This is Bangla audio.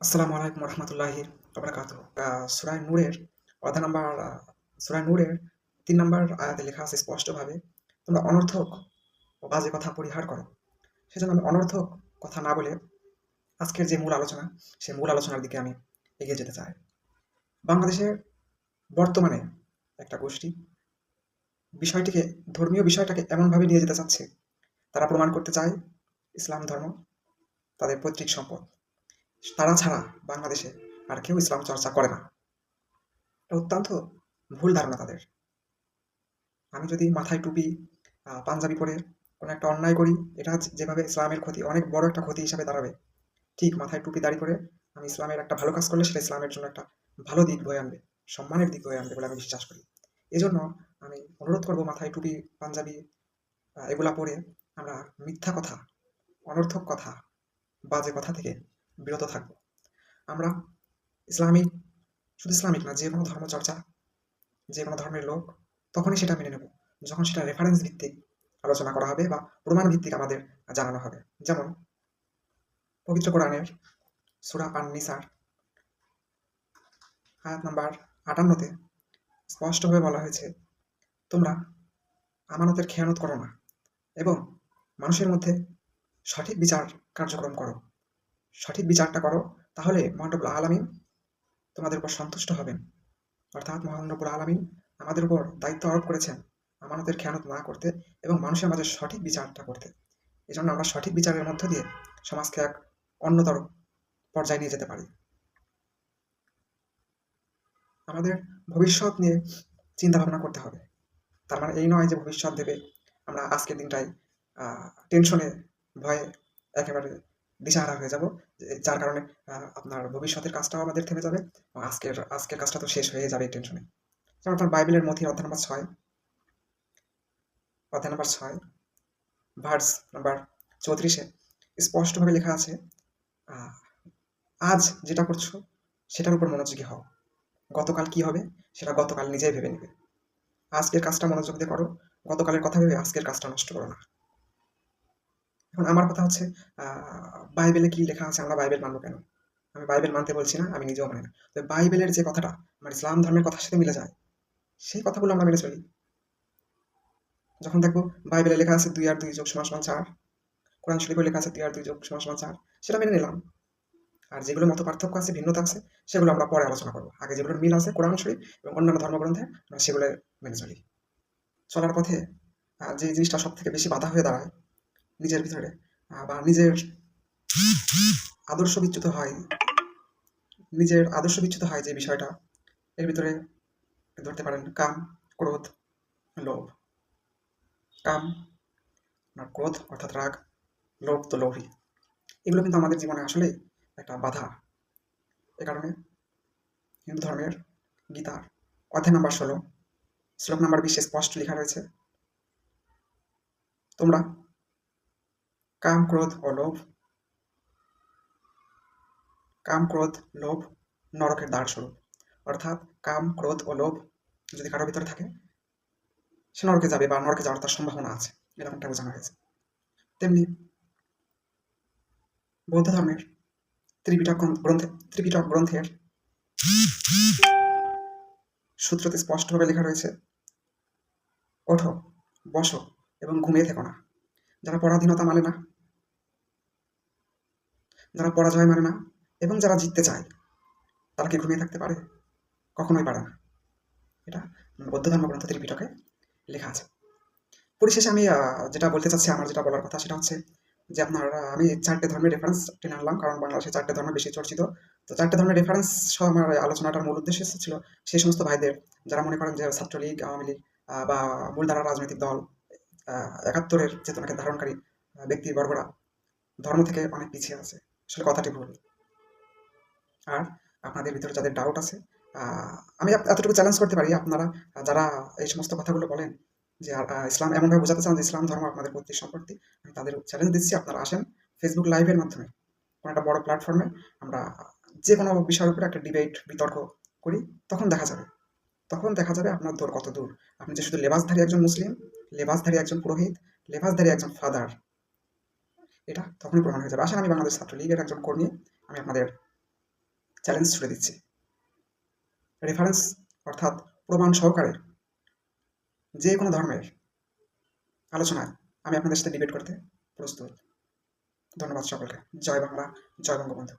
আসসালামু আলাইকুম রহমতুল্লাহি ওবারাকাতুহু। সূরা নূরের অধ্যায় নাম্বার সূরা নূরের ৩ নাম্বার আয়াতে লেখা আছে স্পষ্টভাবে, তোমরা অনর্থক ও বাজে কথা পরিহার করো। সেজন্য আমি অনর্থক কথা না বলে আজকের যে মূল আলোচনা, সেই মূল আলোচনার দিকে আমি এগিয়ে যেতে চাই। বাংলাদেশের বর্তমানে একটা গোষ্ঠী বিষয়টিকে, ধর্মীয় বিষয়টাকে এমনভাবে নিয়ে যেতে চাচ্ছে, তারা প্রমাণ করতে চায় ইসলাম ধর্ম তাদের পৈতৃক সম্পদ। তারা ছাড়া বাংলাদেশে আর কেউ ইসলাম চর্চা করে না। এটা অত্যন্ত ভুল ধারণা তাদের। আমি যদি মাথায় টুপি, পাঞ্জাবি পরে কোনো একটা অন্যায় করি, এটা যেভাবে ইসলামের ক্ষতি, অনেক বড় একটা ক্ষতি হিসাবে দাঁড়াবে, ঠিক মাথায় টুপি দাড়ি করে আমি ইসলামের একটা ভালো কাজ করলে সেটা ইসলামের জন্য একটা ভালো দিক বয়ে আনবে, সম্মানের দিক বয়ে আনবে বলে আমি বিশ্বাস করি। এজন্য আমি অনুরোধ করব, মাথায় টুপি, পাঞ্জাবি এগুলা পরে আমরা মিথ্যা কথা, অনর্থক কথা, বাজে কথা থেকে বিরত থাকব। আমরা ইসলামিক, শুধু ইসলামিক না, যে কোনো ধর্মচর্চা, যে কোনো ধর্মের লোক, তখনই সেটা মেনে নেব যখন সেটা রেফারেন্স ভিত্তিক আলোচনা করা হবে বা প্রমাণ ভিত্তিক আমাদের জানানো হবে। যেমন পবিত্র কোরআনের সূরা আন-নিসার আয়াত নাম্বার ৫৮-তে স্পষ্টভাবে বলা হয়েছে, তোমরা আমানতের খেয়ানত করো না এবং মানুষের মধ্যে সঠিক বিচার কার্যক্রম করো। সঠিক বিচারটা করো, তাহলে মহান রব্বুল আলামিন তোমাদের উপর সন্তুষ্ট হবেন। অর্থাৎ মহান রব্বুল আলামিন আমাদের উপর দায়িত্ব আরোপ করেছেন আমানতের খেয়ানত না করতে এবং মানুষের মাঝে সঠিক বিচারটা করতে। এজন্য আমরা সঠিক বিচারের মধ্য দিয়ে সমাজকে এক অন্যতর পর্যায়ে নিয়ে যেতে পারি। আমাদের ভবিষ্যৎ নিয়ে চিন্তা ভাবনা করতে হবে। তার মানে এই নয় যে ভবিষ্যৎ ভেবে আমরা আজকের দিনটাই টেনশনে, ভয়ে একেবারে দিশাহারা হয়ে যাব, যার কারণে আপনার ভবিষ্যতের কাজটাও আমাদের থেমে যাবে এবং আজকের আজকের কাজটা তো শেষ হয়ে যাবে এই টেনশনে। যেমন আপনার বাইবেলের মধ্যে অধ্যায় নাম্বার 6 ভার্স নাম্বার 34-এ স্পষ্টভাবে লেখা আছে, আহ, আজ যেটা করছো সেটার উপর মনোযোগী হও। গতকাল কি হবে সেটা গতকাল নিজেই ভেবে নেবে। আজকের কাজটা মনোযোগ দিয়ে করো, গতকালের কথা ভেবে আজকের কাজটা নষ্ট করো না। এখন আমার কথা হচ্ছে, বাইবেলে কি লেখা আছে, আমরা বাইবেল মানবো কেন? আমি বাইবেল মানতে বলছি না, আমি নিজেও মানি না। তবে বাইবেলের যে কথাটা আমার ইসলাম ধর্মের কথার সাথে মিলে যায়, সেই কথাগুলো আমরা মেনে চলি। যখন দেখবো বাইবেলে লেখা আছে 2 আর 2 যোগ সমান সমান 4, কোরআন শরীফে লেখা আছে 2 আর 2 যোগ সমান সমান 4, সেটা মেনে নিলাম। আর যেগুলো মত পার্থক্য আছে, ভিন্নতা আছে, সেগুলো আমরা পরে আলোচনা করবো। আগে যেগুলোর মিল আছে কোরআন শরীফ এবং অন্যান্য ধর্মগ্রন্থে, আমরা সেগুলো মেনে চলি। চলার পথে যে জিনিসটা সব থেকে বেশি বাধা হয়ে দাঁড়ায় নিজের ভিতরে, বা আদর্শ বিচ্যুত হয় নিজের আদর্শ বিচ্যুত হয় যে বিষয়টা, এর ভিতরে ধরতে পারেন কাম, ক্রোধ, লোভ। কাম না, ক্রোধ অর্থাৎ রাগ, লোভ তো লোভী। এগুলো কিন্তু আমাদের জীবনে আসলেই একটা বাধা। এ কারণে হিন্দু ধর্মের গীতার অধ্যায় নাম্বার 16 শ্লোক নাম্বার 20 স্পষ্ট লেখা রয়েছে, তোমরা কাম, ক্রোধ ও লোভ, কাম, ক্রোধ, লোভ নরকের দ্বার স্বরূপ। অর্থাৎ কাম, ক্রোধ ও লোভ যদি কারোর ভিতরে থাকে, সে নরকে যাবে বা নরকে যাওয়ার তার সম্ভাবনা আছে, এরকমটা বোঝানো হয়েছে। তেমনি বৌদ্ধ ধর্মের ত্রিপিটক গ্রন্থের সূত্রতে স্পষ্টভাবে লেখা রয়েছে, ওঠো, বসো এবং ঘুমিয়ে থেকো না। যারা পরাধীনতা মানে না, যারা পরাজয় মানে না এবং যারা জিততে চায়, তারা কি ঘুমিয়ে থাকতে পারে? কখনোই পারে না। এটা বৌদ্ধ ধর্মগ্রন্থ ত্রিপিটকে লেখা আছে। পরিশেষে আমি যেটা বলতে চাচ্ছি, আমার যেটা বলার কথা সেটা হচ্ছে যে আপনার, আমি 4টে ধর্মের রেফারেন্স টেনে আনলাম, কারণ বাংলাদেশে 4টে ধর্ম বেশি চর্চিত। তো 4টে ধর্মের রেফারেন্স সহ আমার আলোচনাটার মূল উদ্দেশ্য ছিল সেই সমস্ত ভাইদের যারা মনে করেন যে ছাত্রলীগ, আওয়ামী লীগ বা মূলধারা রাজনৈতিক দল, ৭১-এর চেতনাকে ধারণকারী ব্যক্তিবর্গরা ধর্ম থেকে অনেক পিছিয়ে আছে। আসলে কথাটি ভুল। আর আপনাদের ভিতরে যাদের ডাউট আছে, আমি এতটুকু চ্যালেঞ্জ করতে পারি, আপনারা যারা এই সমস্ত কথাগুলো বলেন যে ইসলাম এমনভাবে বোঝাতে চান যে ইসলাম ধর্ম আপনাদের পৈতৃক সম্পত্তি, আমি তাদের চ্যালেঞ্জ দিচ্ছি, আপনারা আসেন ফেসবুক লাইভের মাধ্যমে কোনো একটা বড় প্ল্যাটফর্মে আমরা যে কোনো বিষয়ের উপরে একটা ডিবেট, বিতর্ক করি। তখন দেখা যাবে আপনার দূর কত দূর। আপনি যে শুধু লেবাসধারী একজন মুসলিম, লেবাসধারী একজন পুরোহিত, লেবাসধারী একজন ফাদার, এটা তখনই প্রমাণ হয়ে যাবে। আসেন, আমি বাংলাদেশ ছাত্রলীগের একজন কর্মী, আমি আপনাদের চ্যালেঞ্জ ছুড়ে দিচ্ছি। রেফারেন্স অর্থাৎ প্রমাণ সহকারে যে কোনো ধর্মের আলোচনায় আমি আপনাদের সাথে ডিবেট করতে প্রস্তুত। ধন্যবাদ সকলকে। জয় বাংলা, জয় বঙ্গবন্ধু।